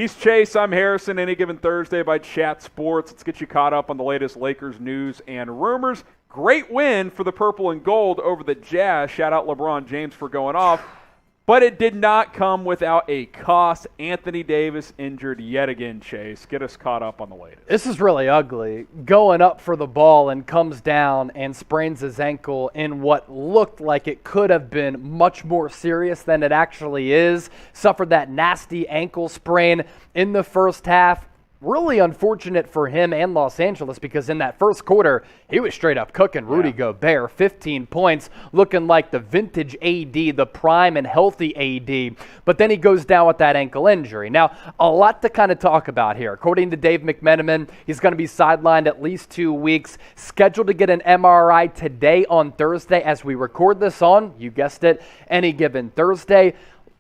He's Chase. I'm Harrison. Any Given Thursday by Chat Sports. Let's get you caught up on the latest Lakers news and rumors. Great win for the purple and gold over the Jazz. Shout out LeBron James for going off. But it did not come without a cost. Anthony Davis injured yet again, Chase. Get us caught up on the latest. This is really ugly. Going up for the ball and comes down and sprains his ankle in what looked like it could have been much more serious than it actually is. Suffered that nasty ankle sprain in the first half. Really unfortunate for him and Los Angeles because in that first quarter, he was straight up cooking Rudy Gobert. 15 points, looking like the vintage AD, the prime and healthy AD. But then he goes down with that ankle injury. Now, a lot to kind of talk about here. According to Dave McMenamin, he's going to be sidelined at least 2 weeks. Scheduled to get an MRI today on Thursday as we record this on, you guessed it, Any Given Thursday.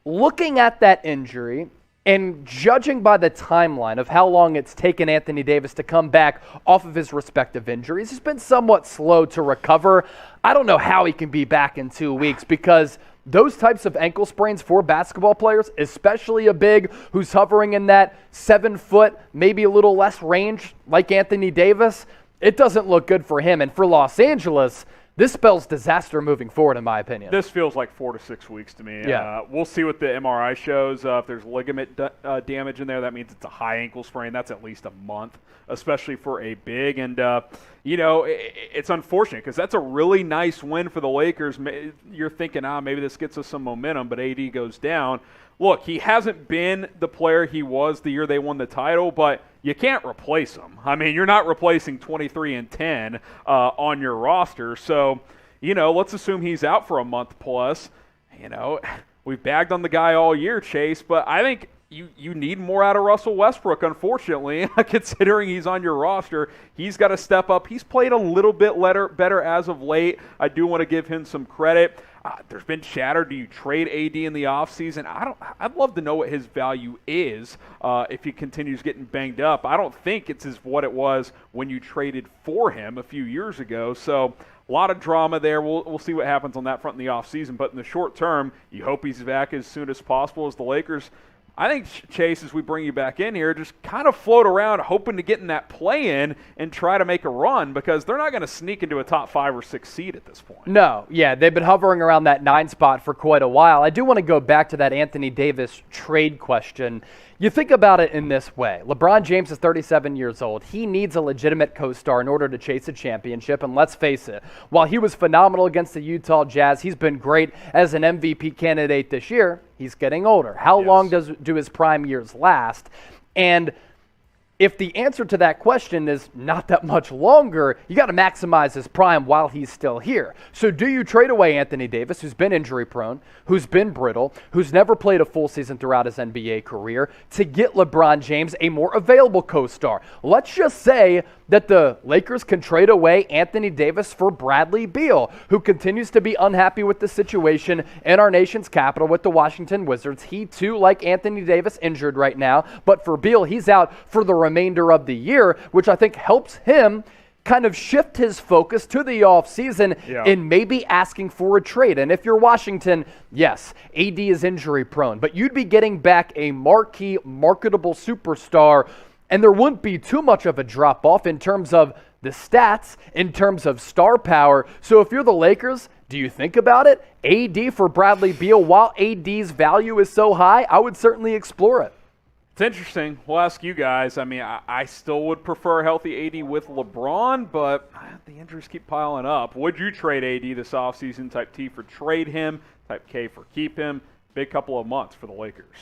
Looking at that injury, and judging by the timeline of how long it's taken Anthony Davis to come back off of his respective injuries, he's been somewhat slow to recover. I don't know how he can be back in 2 weeks because those types of ankle sprains for basketball players, especially a big who's hovering in that 7 foot, maybe a little less range like Anthony Davis, it doesn't look good for him. And for Los Angeles, this spells disaster moving forward, in my opinion. This feels like 4 to 6 weeks to me. Yeah. We'll see what the MRI shows. If there's ligament damage in there, that means it's a high ankle sprain. That's at least a month, especially for a big. And, it's unfortunate because that's a really nice win for the Lakers. You're thinking, maybe this gets us some momentum, but AD goes down. Look, he hasn't been the player he was the year they won the title, but you can't replace him. I mean, you're not replacing 23 and 10 on your roster. So, let's assume he's out for a month plus. We've bagged on the guy all year, Chase, but I think you need more out of Russell Westbrook, unfortunately, considering he's on your roster. He's got to step up. He's played a little bit better as of late. I do want to give him some credit. There's been chatter. Do you trade AD in the offseason? I'd love to know what his value is if he continues getting banged up. I don't think it's what it was when you traded for him a few years ago. So a lot of drama there. We'll see what happens on that front in the offseason. But in the short term, you hope he's back as soon as possible as the Lakers. I think, Chase, as we bring you back in here, just kind of float around hoping to get in that play-in and try to make a run because they're not going to sneak into a top 5 or 6 seed at this point. No, yeah, they've been hovering around that 9 spot for quite a while. I do want to go back to that Anthony Davis trade question. You think about it in this way. LeBron James is 37 years old. He needs a legitimate co-star in order to chase a championship. And let's face it, while he was phenomenal against the Utah Jazz, he's been great as an MVP candidate this year. He's getting older. How long do his prime years last? And if the answer to that question is not that much longer, you got to maximize his prime while he's still here. So do you trade away Anthony Davis, who's been injury prone, who's been brittle, who's never played a full season throughout his NBA career, to get LeBron James a more available co-star? Let's just say that the Lakers can trade away Anthony Davis for Bradley Beal, who continues to be unhappy with the situation in our nation's capital with the Washington Wizards. He too, like Anthony Davis, injured right now. But for Beal, he's out for the remainder of the year, which I think helps him kind of shift his focus to the offseason in maybe asking for a trade. And if you're Washington, yes, AD is injury prone, but you'd be getting back a marquee, marketable superstar, and there wouldn't be too much of a drop-off in terms of the stats, in terms of star power. So if you're the Lakers, do you think about it? AD for Bradley Beal, while AD's value is so high, I would certainly explore it. It's interesting. We'll ask you guys. I mean, I still would prefer a healthy AD with LeBron, but the injuries keep piling up. Would you trade AD this offseason? Type T for trade him, type K for keep him. Big couple of months for the Lakers.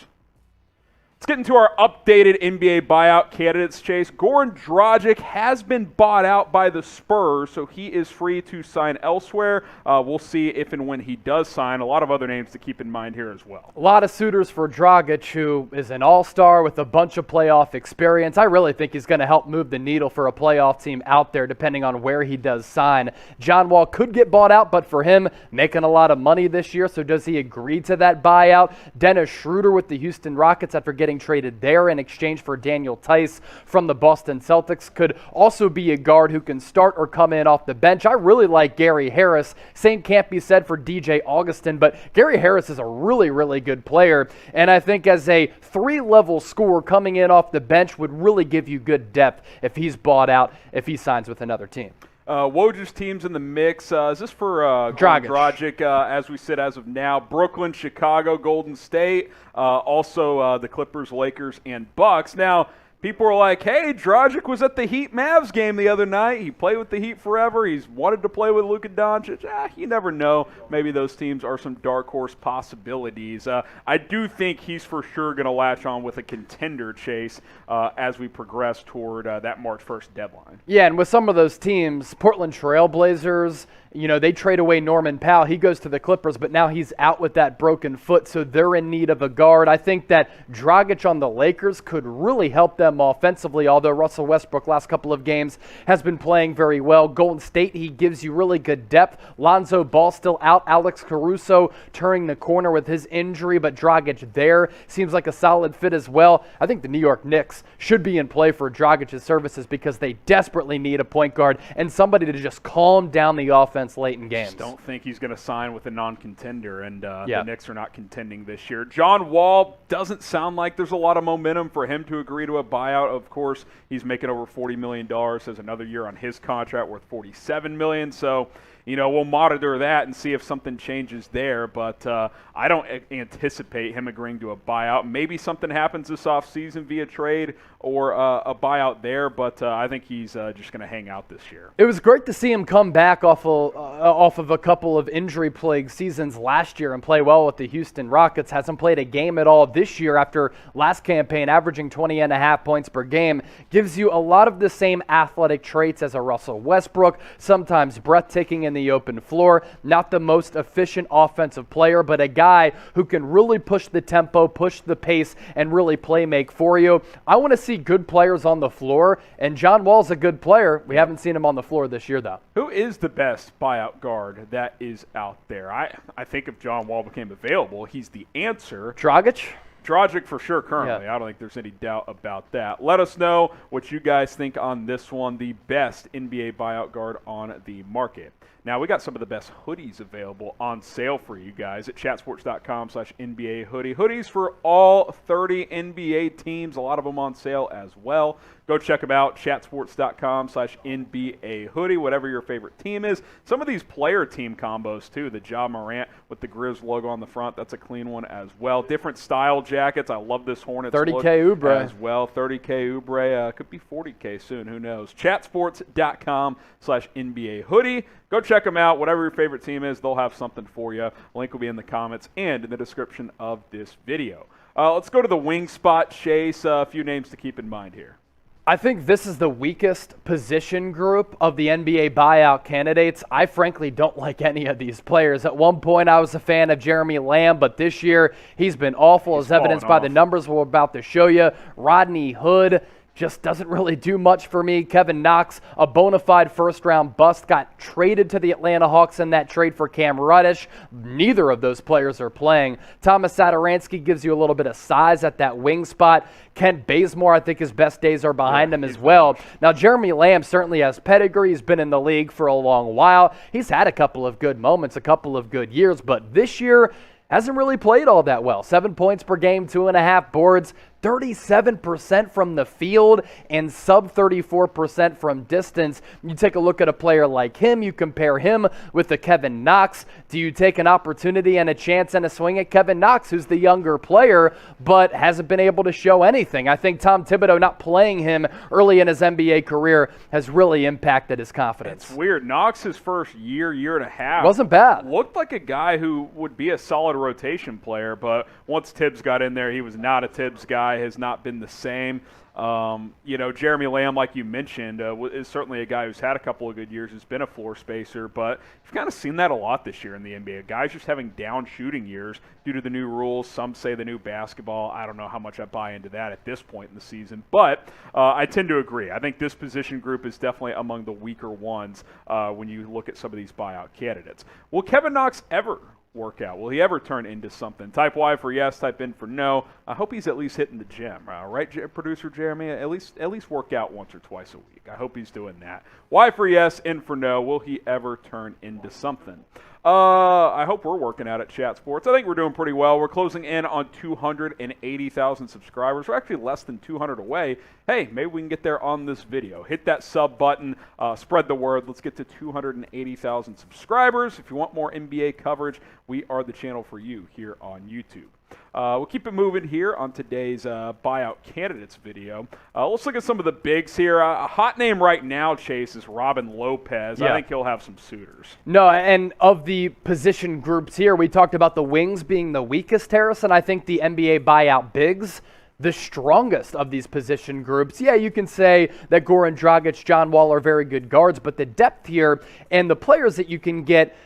Let's get into our updated NBA buyout candidates, Chase. Goran Dragic has been bought out by the Spurs, so he is free to sign elsewhere. We'll see if and when he does sign. A lot of other names to keep in mind here as well. A lot of suitors for Dragic, who is an all-star with a bunch of playoff experience. I really think he's going to help move the needle for a playoff team out there, depending on where he does sign. John Wall could get bought out, but for him, making a lot of money this year, so does he agree to that buyout? Dennis Schroder with the Houston Rockets, after getting getting traded there in exchange for Daniel Tice from the Boston Celtics. Could also be a guard who can start or come in off the bench. I really like Gary Harris. Same can't be said for DJ Augustin, but Gary Harris is a really, really good player. And I think as a 3-level scorer coming in off the bench would really give you good depth if he's bought out, if he signs with another team. Woj's teams in the mix. Is this for Dragic? As we sit as of now? Brooklyn, Chicago, Golden State, also the Clippers, Lakers, and Bucks. Now, people are like, hey, Dragic was at the Heat-Mavs game the other night. He played with the Heat forever. He's wanted to play with Luka Doncic. You never know. Maybe those teams are some dark horse possibilities. I do think he's for sure going to latch on with a contender chase as we progress toward that March 1st deadline. Yeah, and with some of those teams, Portland Trail Blazers, they trade away Norman Powell. He goes to the Clippers, but now he's out with that broken foot, so they're in need of a guard. I think that Dragic on the Lakers could really help them offensively, although Russell Westbrook last couple of games has been playing very well. Golden State, he gives you really good depth. Lonzo Ball still out. Alex Caruso turning the corner with his injury, but Dragic there seems like a solid fit as well. I think the New York Knicks should be in play for Dragic's services because they desperately need a point guard and somebody to just calm down the offense late in games. Just don't think he's going to sign with a non-contender, and the Knicks are not contending this year. John Wall doesn't sound like there's a lot of momentum for him to agree to a buyout. Of course, he's making over $40 million, has another year on his contract worth $47 million, so we'll monitor that and see if something changes there, but I don't anticipate him agreeing to a buyout. Maybe something happens this offseason via trade or a buyout there, but I think he's just going to hang out this year. It was great to see him come back off of a couple of injury-plagued seasons last year and play well with the Houston Rockets. Hasn't played a game at all this year after last campaign, averaging 20.5 points per game. Gives you a lot of the same athletic traits as a Russell Westbrook, sometimes breathtaking in the open floor. Not the most efficient offensive player, but a guy who can really push the tempo, push the pace, and really play make for you. I want to see good players on the floor, and John Wall's a good player. We haven't seen him on the floor this year, though. Who is the best buyout guard that is out there? I think if John Wall became available, he's the answer. Dragic for sure currently. Yeah. I don't think there's any doubt about that. Let us know what you guys think on this one, the best NBA buyout guard on the market. Now, we got some of the best hoodies available on sale for you guys at chatsports.com/NBA hoodie. Hoodies for all 30 NBA teams, a lot of them on sale as well. Go check them out, chatsports.com/NBA hoodie, whatever your favorite team is. Some of these player team combos, too. The Ja Morant with the Grizz logo on the front, that's a clean one as well. Different style jackets. I love this Hornets 30K Oubre as well. 30K Oubre. Could be 40K soon. Who knows? Chatsports.com/NBA hoodie. Go check them out. Whatever your favorite team is, they'll have something for you. Link will be in the comments and in the description of this video. Let's go to the wing spot chase. A few names to keep in mind here. I think this is the weakest position group of the NBA buyout candidates. I frankly don't like any of these players. At one point, I was a fan of Jeremy Lamb, but this year he's been awful, as evidenced by the numbers we're about to show you. Rodney Hood just doesn't really do much for me. Kevin Knox, a bona fide first-round bust, got traded to the Atlanta Hawks in that trade for Cam Reddish. Neither of those players are playing. Tomas Satoransky gives you a little bit of size at that wing spot. Kent Bazemore, I think his best days are behind him as well. Now, Jeremy Lamb certainly has pedigree. He's been in the league for a long while. He's had a couple of good moments, a couple of good years, but this year hasn't really played all that well. 7 points per game, 2.5 boards, 37% from the field and sub 34% from distance. You take a look at a player like him, you compare him with the Kevin Knox. Do you take an opportunity and a chance and a swing at Kevin Knox, who's the younger player, but hasn't been able to show anything? I think Tom Thibodeau not playing him early in his NBA career has really impacted his confidence. It's weird. Knox, his first year and a half, wasn't bad. Looked like a guy who would be a solid rotation player, but once Tibbs got in there, he was not a Tibbs guy. Has not been the same. Jeremy Lamb, like you mentioned, is certainly a guy who's had a couple of good years, who's been a floor spacer, but you've kind of seen that a lot this year in the NBA. Guys just having down shooting years due to the new rules. Some say the new basketball. I don't know how much I buy into that at this point in the season, but I tend to agree. I think this position group is definitely among the weaker ones when you look at some of these buyout candidates. Will Kevin Knox ever work out? Will he ever turn into something? Type Y for yes, type N for no. I hope he's at least hitting the gym, right, producer Jeremy? At least work out once or twice a week. I hope he's doing that. Y for yes, N for no. Will he ever turn into something? I hope we're working out at Chat Sports. I think we're doing pretty well. We're closing in on 280,000 subscribers. We're actually less than 200 away. Hey, maybe we can get there on this video. Hit that sub button. Spread the word. Let's get to 280,000 subscribers. If you want more NBA coverage, we are the channel for you here on YouTube. We'll keep it moving here on today's Buyout Candidates video. Let's look at some of the bigs here. A hot name right now, Chase, is Robin Lopez. Yeah. I think he'll have some suitors. No, and of the position groups here, we talked about the wings being the weakest, Harrison. I think the NBA buyout bigs, the strongest of these position groups. Yeah, you can say that Goran Dragic, John Wall are very good guards, but the depth here and the players that you can get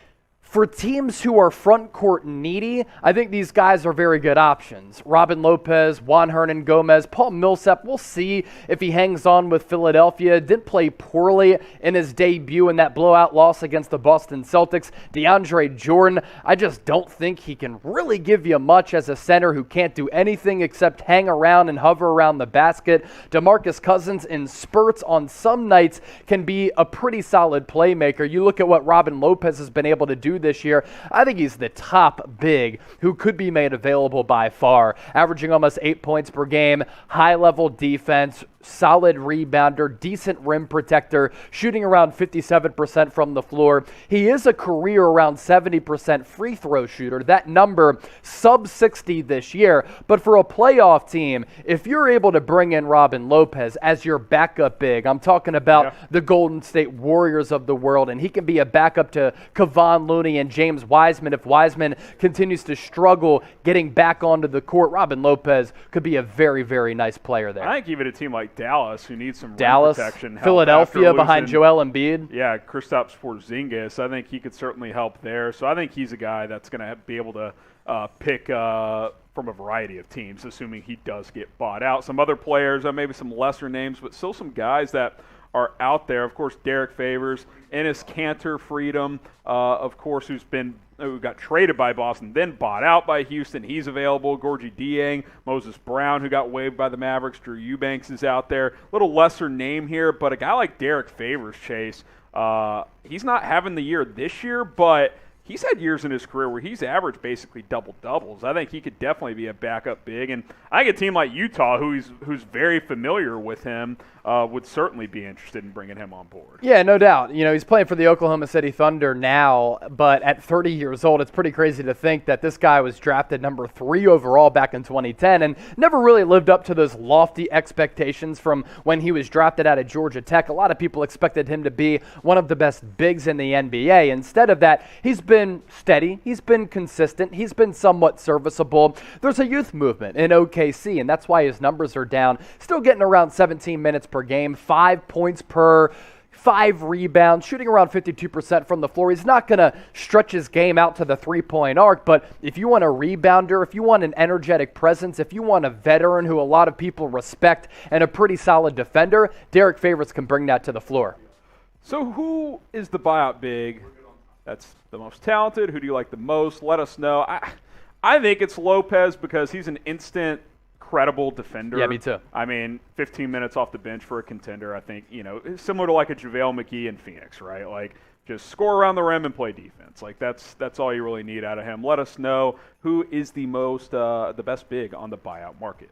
for teams who are front court needy, I think these guys are very good options. Robin Lopez, Juancho Hernangomez, Paul Millsap, we'll see if he hangs on with Philadelphia. Didn't play poorly in his debut in that blowout loss against the Boston Celtics. DeAndre Jordan, I just don't think he can really give you much as a center who can't do anything except hang around and hover around the basket. DeMarcus Cousins in spurts on some nights can be a pretty solid playmaker. You look at what Robin Lopez has been able to do this year, I think he's the top big who could be made available by far, averaging almost 8 points per game, high-level defense, solid rebounder, decent rim protector, shooting around 57% from the floor. He is a career around 70% free throw shooter. That number, sub 60 this year. But for a playoff team, if you're able to bring in Robin Lopez as your backup big, I'm talking about the Golden State Warriors of the world, and he can be a backup to Kevon Looney and James Wiseman. If Wiseman continues to struggle getting back onto the court, Robin Lopez could be a very, very nice player there. I think even a team like Dallas, who needs some Dallas, rim protection, Philadelphia behind Joel Embiid. Yeah, Kristaps Porzingis. I think he could certainly help there. So I think he's a guy that's going to be able to pick from a variety of teams, assuming he does get bought out. Some other players, maybe some lesser names, but still some guys that are out there. Of course, Derrick Favors, Enes Freedom, of course, who got traded by Boston, then bought out by Houston. He's available. Gorgui Dieng, Moses Brown, who got waived by the Mavericks. Drew Eubanks is out there. A little lesser name here, but a guy like Derrick Favors, Chase, he's not having the year this year, but he's had years in his career where he's averaged basically double-doubles. I think he could definitely be a backup big. And I think a team like Utah, who's very familiar with him, would certainly be interested in bringing him on board. Yeah, no doubt. You know, he's playing for the Oklahoma City Thunder now, but at 30 years old, it's pretty crazy to think that this guy was drafted number 3 overall back in 2010 and never really lived up to those lofty expectations from when he was drafted out of Georgia Tech. A lot of people expected him to be one of the best bigs in the NBA. Instead of that, he's been steady, he's been consistent, he's been somewhat serviceable. There's a youth movement in OKC, and that's why his numbers are down. Still getting around 17 minutes per game, 5 points per 5 rebounds, shooting around 52% from the floor. He's not going to stretch his game out to the three-point arc, but if you want a rebounder, if you want an energetic presence, if you want a veteran who a lot of people respect and a pretty solid defender, Derrick Favors can bring that to the floor. So who is the buyout big that's the most talented? Who do you like the most? Let us know. I think it's Lopez because he's an instant credible defender. Yeah, me too. I mean, 15 minutes off the bench for a contender, I think, similar to like a JaVale McGee in Phoenix, right? Like, just score around the rim and play defense. Like, that's all you really need out of him. Let us know who is the best big on the buyout market.